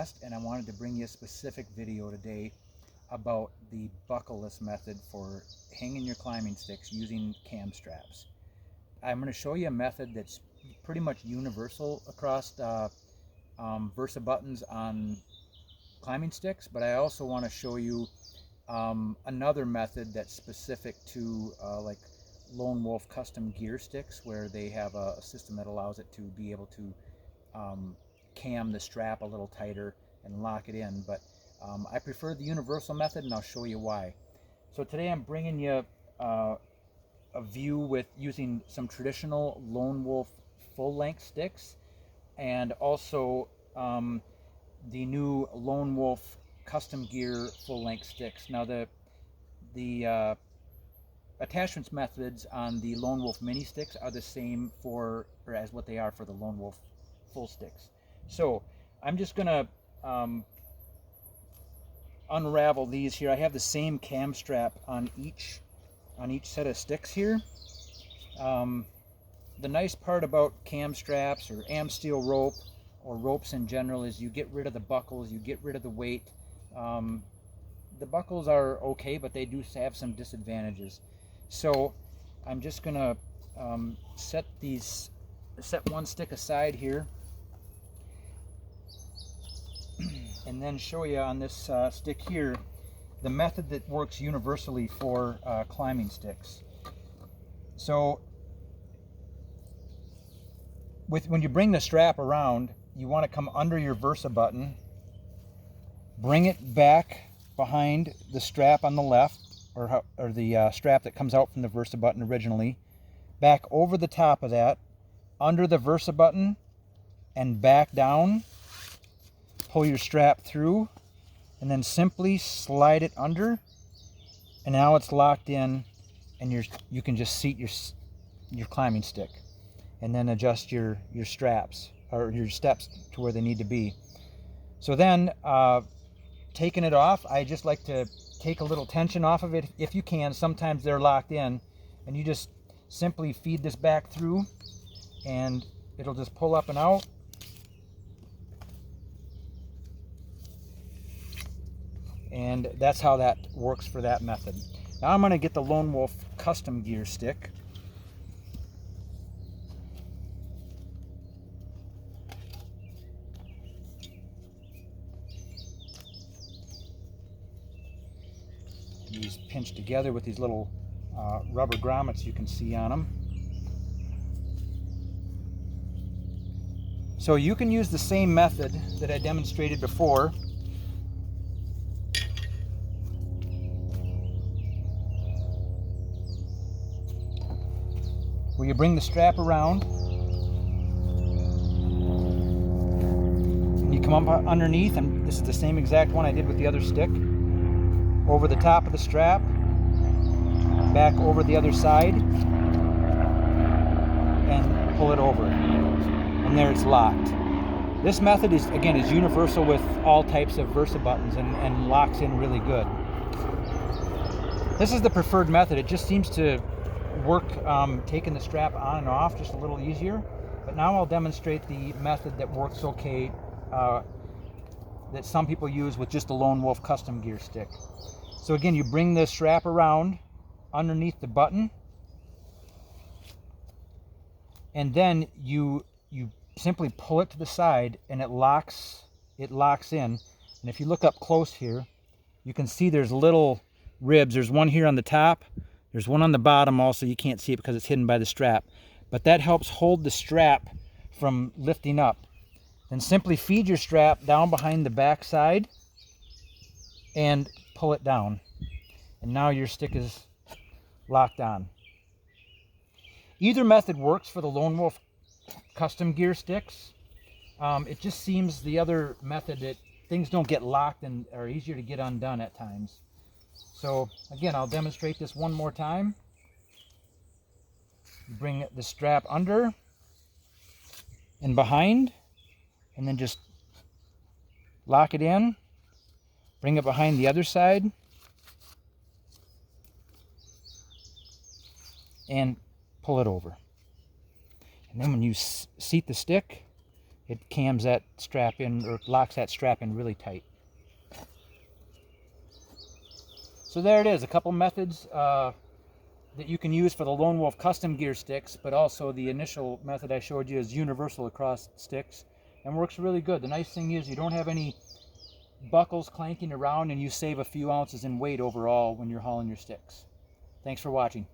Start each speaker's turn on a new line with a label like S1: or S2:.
S1: And I wanted to bring you a specific video today about the Buckleless method for hanging your climbing sticks using cam straps. I'm going to show you a method that's pretty much universal across Versa buttons on climbing sticks, but I also want to show you another method that's specific to like Lone Wolf custom gear sticks, where they have a system that allows it to be able to cam the strap a little tighter and lock it in. But I prefer the universal method, and I'll show you why. So today I'm bringing you a view with using some traditional Lone Wolf full-length sticks, and also the new Lone Wolf custom gear full-length sticks. Now the attachments methods on the Lone Wolf mini sticks are the same as what they are for the Lone Wolf full sticks. So I'm just gonna unravel these here. I have the same cam strap on each set of sticks here. The nice part about cam straps or am steel rope or ropes in general is you get rid of the buckles, you get rid of the weight. The buckles are okay, but they do have some disadvantages. So I'm just gonna set one stick aside here, and then show you on this stick here the method that works universally for climbing sticks. So when you bring the strap around, you want to come under your Versa button, bring it back behind the strap on the left, or the strap that comes out from the Versa button originally, back over the top of that, under the Versa button, and back down. Pull your strap through, and then simply slide it under, and now it's locked in, and you can just seat your climbing stick, and then adjust your straps or your steps to where they need to be. So then taking it off, I just like to take a little tension off of it if you can. Sometimes they're locked in, and you just simply feed this back through, and it'll just pull up and out. And that's how that works for that method. Now I'm going to get the Lone Wolf custom gear stick. These pinch together with these little rubber grommets you can see on them. So you can use the same method that I demonstrated before. Where you bring the strap around, and you come up underneath, and this is the same exact one I did with the other stick, over the top of the strap, back over the other side, and pull it over, and there it's locked. This method is universal with all types of Versa buttons, and locks in really good. This is the preferred method. It just seems to work taking the strap on and off just a little easier. But now I'll demonstrate the method that works okay, that some people use with just the Lone Wolf custom gear stick. So again, you bring the strap around underneath the button, and then you simply pull it to the side, and it locks in. And if you look up close here, you can see there's little ribs. There's one here on the top, there's one on the bottom also. You can't see it because it's hidden by the strap, but that helps hold the strap from lifting up. Then simply feed your strap down behind the back side and pull it down, and now your stick is locked on. Either method works for the Lone Wolf custom gear sticks. It just seems the other method that things don't get locked and are easier to get undone at times. So again, I'll demonstrate this one more time. Bring the strap under and behind, and then just lock it in. Bring it behind the other side, and pull it over. And then when you seat the stick, it cams that strap in, or locks that strap in really tight. So there it is, a couple methods that you can use for the Lone Wolf custom gear sticks, but also the initial method I showed you is universal across sticks and works really good. The nice thing is you don't have any buckles clanking around, and you save a few ounces in weight overall when you're hauling your sticks. Thanks for watching.